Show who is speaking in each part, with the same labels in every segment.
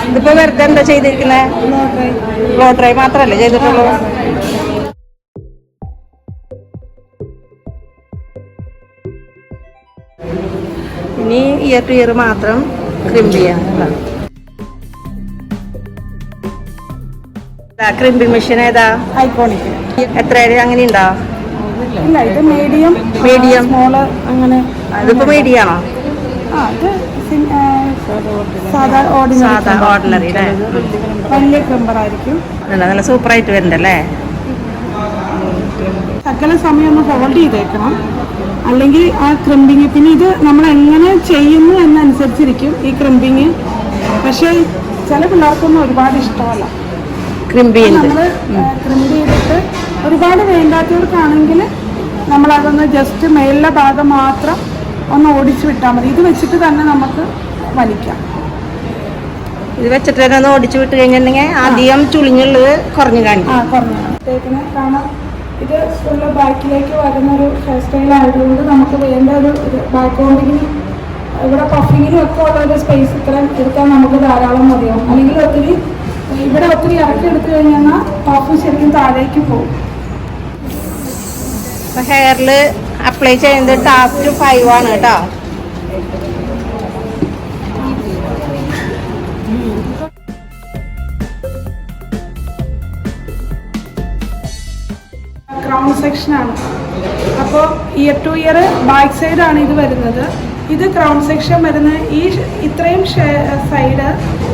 Speaker 1: ഇതിപ്പോ വെറുതെ എന്താ ചെയ്തിരിക്കുന്നത്? ബ്ലോ ഡ്രൈ മാത്രല്ലേ ചെയ്തിട്ടുള്ളൂ? ഇനി ഇയർ ടു ഇയർ മാത്രം ക്രിമ്പ് ചെയ്യാം. ക്രിമ്പിംഗ് മെഷീൻ ഏതാ?
Speaker 2: ഐക്കോണിക്.
Speaker 1: എത്ര അങ്ങനെ ഉണ്ടോ?
Speaker 2: ഇല്ല, ഇത് മീഡിയം സ്മോള് അങ്ങനെ.
Speaker 1: ഇതിപ്പോ മീഡിയം ആണോ?
Speaker 2: ഇത് സാധാ
Speaker 1: ഓർഡിനറി അല്ലേ?
Speaker 2: വലിയ ക്രിമ്പർ ആയിരിക്കും.
Speaker 1: നല്ല സൂപ്പറായിട്ട് വരുന്നുണ്ടല്ലേ?
Speaker 2: സകല സമയം ഒന്ന് ഹോൾഡ് ചെയ്തേക്കണം, അല്ലെങ്കിൽ ആ ക്രിമ്പിങ്. പിന്നെ ഇത് നമ്മൾ എങ്ങനെ ചെയ്യുന്നു എന്നനുസരിച്ചിരിക്കും ഈ ക്രിമ്പിങ്. പക്ഷേ ചില പിള്ളേർക്കൊന്നും ഒരുപാട് ഇഷ്ടമല്ല
Speaker 1: ക്രിമ്പ്
Speaker 2: നമ്മൾ ക്രിമ്പ് ചെയ്തിട്ട്. ഒരുപാട് വേണ്ടാത്തവർക്കാണെങ്കിൽ നമ്മളതൊന്ന് ജസ്റ്റ് മേലിലെ ഭാഗം മാത്രം ഒന്ന് ഓടിച്ചു വിട്ടാൽ മതി. ഇത് വെച്ചിട്ട് തന്നെ നമുക്ക് വലിക്കാം.
Speaker 1: ഇത് വെച്ചിട്ട് തന്നെ ഒന്ന് ഓടിച്ചു വിട്ട് കഴിഞ്ഞിട്ടുണ്ടെങ്കിൽ അധികം ചുളിഞ്ഞുള്ളത് കുറഞ്ഞു കാണിക്കും.
Speaker 2: കുറഞ്ഞു കാരണം ഇത് ഫുള്ള് ബാക്കിലേക്ക് വരുന്നൊരു ഹെയർ സ്റ്റൈൽ ആയതുകൊണ്ട് നമുക്ക് വേണ്ട ഒരു ബാക്ക് കോമ്പിങ്ങിനും ഇവിടെ പഫിങ്ങിനും ഒക്കെ ഉള്ള ഒരു സ്പേസ് ഇത്രയും എടുക്കാൻ നമുക്ക് ധാരാളം മതിയാവും. അല്ലെങ്കിൽ ഒത്തിരി ഇവിടെ ഒത്തിരി ഇറക്കി എടുത്തു കഴിഞ്ഞാൽ പഫ് ശരിക്കും താഴേക്ക് പോകും.
Speaker 1: ഹെയറിൽ അപ്ലൈ ചെയ്യുന്നത് ടാപ്പ് ടു 5 ആണ് കേട്ടോ.
Speaker 2: ക്രൗൺ സെക്ഷനാണ്. അപ്പോൾ ഇയർ ടു ഇയർ ബാക്ക് സൈഡാണ് ഇത് വരുന്നത്. ഇത് ക്രൗൺ സെക്ഷൻ വരുന്ന ഈ ഇത്രയും സൈഡ്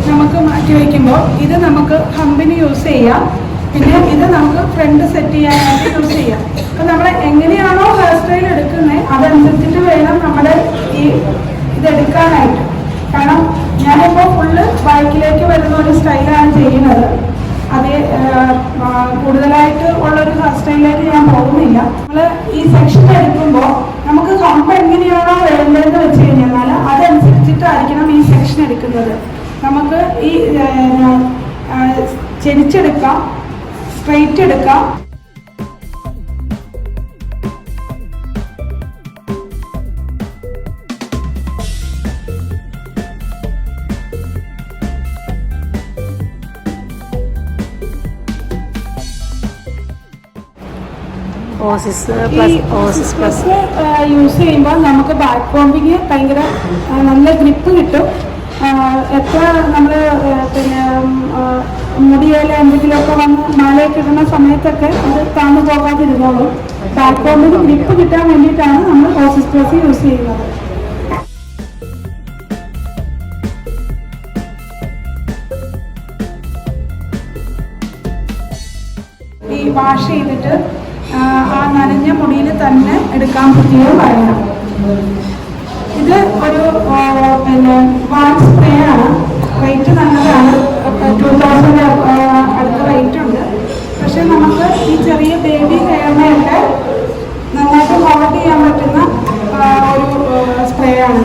Speaker 2: നമുക്ക് മാറ്റി വയ്ക്കുമ്പോൾ ഇത് നമുക്ക് ഹമ്പിന് യൂസ് ചെയ്യാം. പിന്നെ ഇത് നമുക്ക് ഫ്രണ്ട് സെറ്റ് ചെയ്യാനായിട്ട് യൂസ് ചെയ്യാം. അപ്പോൾ നമ്മൾ എങ്ങനെയാണോ ഹെയർ സ്റ്റൈൽ എടുക്കുന്നത് അതനുസരിച്ചിട്ട് വേണം നമ്മുടെ ഈ ഇതെടുക്കാനായിട്ട്. കാരണം ഞാനിപ്പോൾ ഫുള്ള് ബാക്കിലേക്ക് വരുന്ന ഒരു സ്റ്റൈലാണ് ചെയ്യുന്നത്. അതേ കൂടുതലായിട്ട് ഉള്ളൊരു ഹെയർ സ്റ്റൈലിലേക്ക് ഞാൻ പോകുന്നില്ല. നമ്മൾ ഈ സെക്ഷൻ എടുക്കുമ്പോൾ നമുക്ക് ഹമ്പ് എങ്ങനെയാണോ വേണ്ടതെന്ന് വെച്ച് കഴിഞ്ഞാൽ അതനുസരിച്ചിട്ടായിരിക്കണം ഈ സെക്ഷൻ എടുക്കുന്നത്. നമുക്ക് ഈ ചെരിച്ചെടുക്കാം, സ്ട്രെയിറ്റ് എടുക്കാം. യൂസ് ചെയ്യുമ്പോൾ നമുക്ക് ബാക്ക് കോമ്പിങ് ഭയങ്കര നല്ല ഗ്രിപ്പ് കിട്ടും. എത്ര നമ്മൾ പിന്നെ മുടിയില എന്തെങ്കിലുമൊക്കെ വന്ന് മാലയൊക്കെ ഇടുന്ന സമയത്തൊക്കെ അത് താന്നു പോകാതിരുന്നോളും. ബാക്ക് കോമ്പിന് ഗ്രിപ്പ് കിട്ടാൻ വേണ്ടിയിട്ടാണ് നമ്മൾ ഓസിസ് പ്ലസ് യൂസ് ചെയ്യുന്നത്. ഈ വാഷ് ചെയ്തിട്ട് ആ നനഞ്ഞ മുടിയിൽ തന്നെ എടുക്കാൻ പറ്റിയോ പറയണം. ഇത് ഒരു പിന്നെ വാക്സ് സ്പ്രേ ആണ്. റേറ്റ് നല്ലതാണ്, 2000 അടുത്ത റേറ്റ് ഉണ്ട്. പക്ഷെ നമുക്ക് ഈ ചെറിയ ബേബി ഹെയറിനെയൊക്കെ നന്നായിട്ട് ഹോൾഡ് ചെയ്യാൻ പറ്റുന്ന ഒരു സ്പ്രേ ആണ്.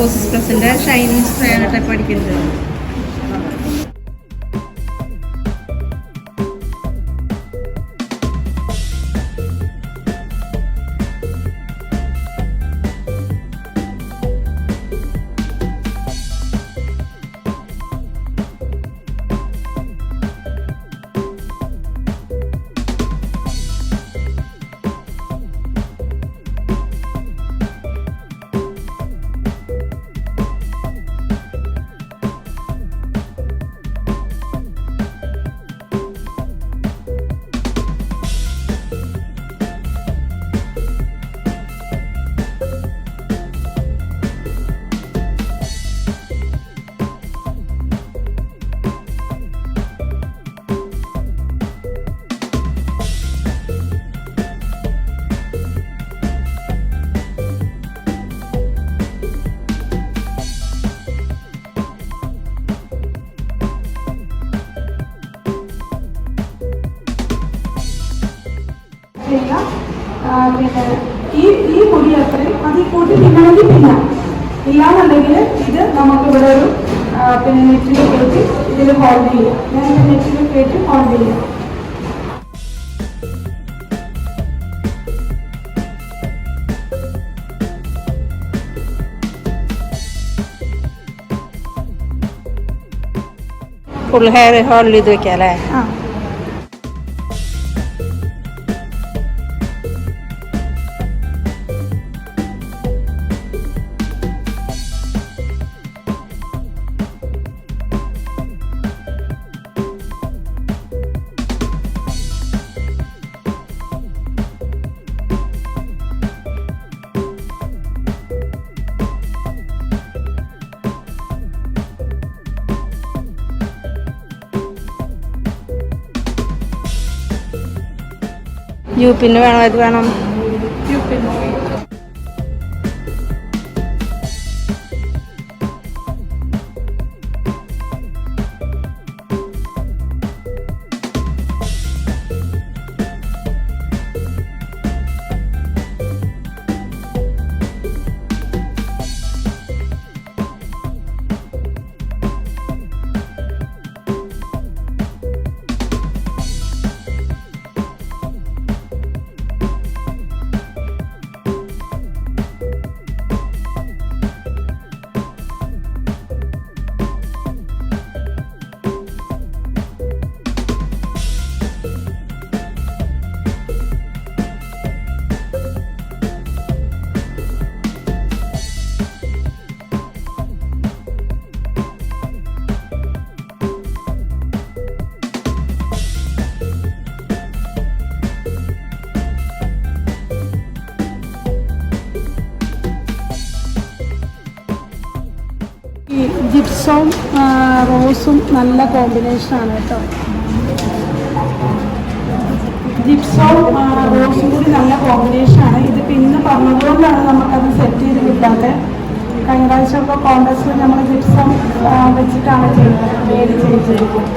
Speaker 1: ഓസിസ് പ്ലസിൻ്റെ ഷൈനിങ് സ്പ്രേ ആണ് കേട്ടോ പഠിക്കുന്നത്.
Speaker 2: പിന്നെ ഈ മുടി അത്രയും അതിൽ കൂട്ടി തിന്നണമെങ്കിൽ തിന്നാം. ഇല്ലാന്നുണ്ടെങ്കിൽ ഇത് നമുക്കിവിടെ ഒരു പിന്നെ നെറ്റിൽ കയറ്റി ഇതിൽ ഹോൾഡ് ചെയ്യാം. ഞാൻ നെറ്റിൽ കയറ്റി ഹോൾഡ് ചെയ്യാം.
Speaker 1: ഫുൾ ഹെയർ ഹോൾഡ് ചെയ്ത് വെക്കാം അല്ലേ?
Speaker 2: ആ
Speaker 1: യു പിന്നെ വേണം, ഇത് വേണം. ഈ ജിപ്സവും റോസും നല്ല കോമ്പിനേഷനാണ് കേട്ടോ. ജിപ്സവും റോസും കൂടി നല്ല കോമ്പിനേഷനാണ്. ഇത് പിന്നെ പറഞ്ഞതുകൊണ്ടാണ് നമുക്കത് സെറ്റ് ചെയ്ത് കിട്ടാതെ. കഴിഞ്ഞ പ്രാവശ്യമൊക്കെ കോൺഗ്രസ്സിൽ നമ്മൾ ജിപ്സം വെച്ചിട്ടാണ് ചെയ്യുന്നത്, മേടിച്ചിരിക്കുന്നത്.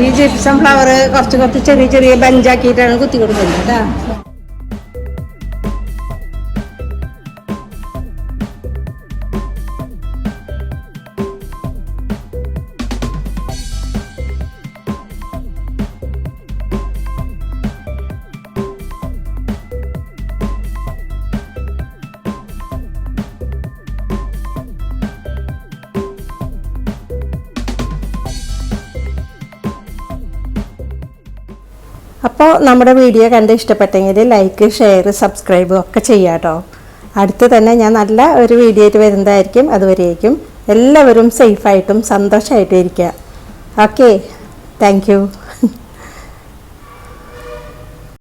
Speaker 3: ഈ ജിപ്സം ഫ്ലവർ കുറച്ച് കുറച്ച് ചെറിയ ചെറിയ ബഞ്ചാക്കിയിട്ടാണ് കുത്തി കൊടുക്കുന്നത് കേട്ടോ. അപ്പോൾ നമ്മുടെ വീഡിയോ കണ്ട് ഇഷ്ടപ്പെട്ടെങ്കിൽ ലൈക്ക്, ഷെയർ, സബ്സ്ക്രൈബ് ഒക്കെ ചെയ്യാം കേട്ടോ. അടുത്ത് തന്നെ ഞാൻ നല്ല ഒരു വീഡിയോ ആയിട്ട് വരുന്നതായിരിക്കും. അതുവരേക്കും എല്ലാവരും സേഫായിട്ടും സന്തോഷമായിട്ടും ഇരിക്കുക. Okay, thank you.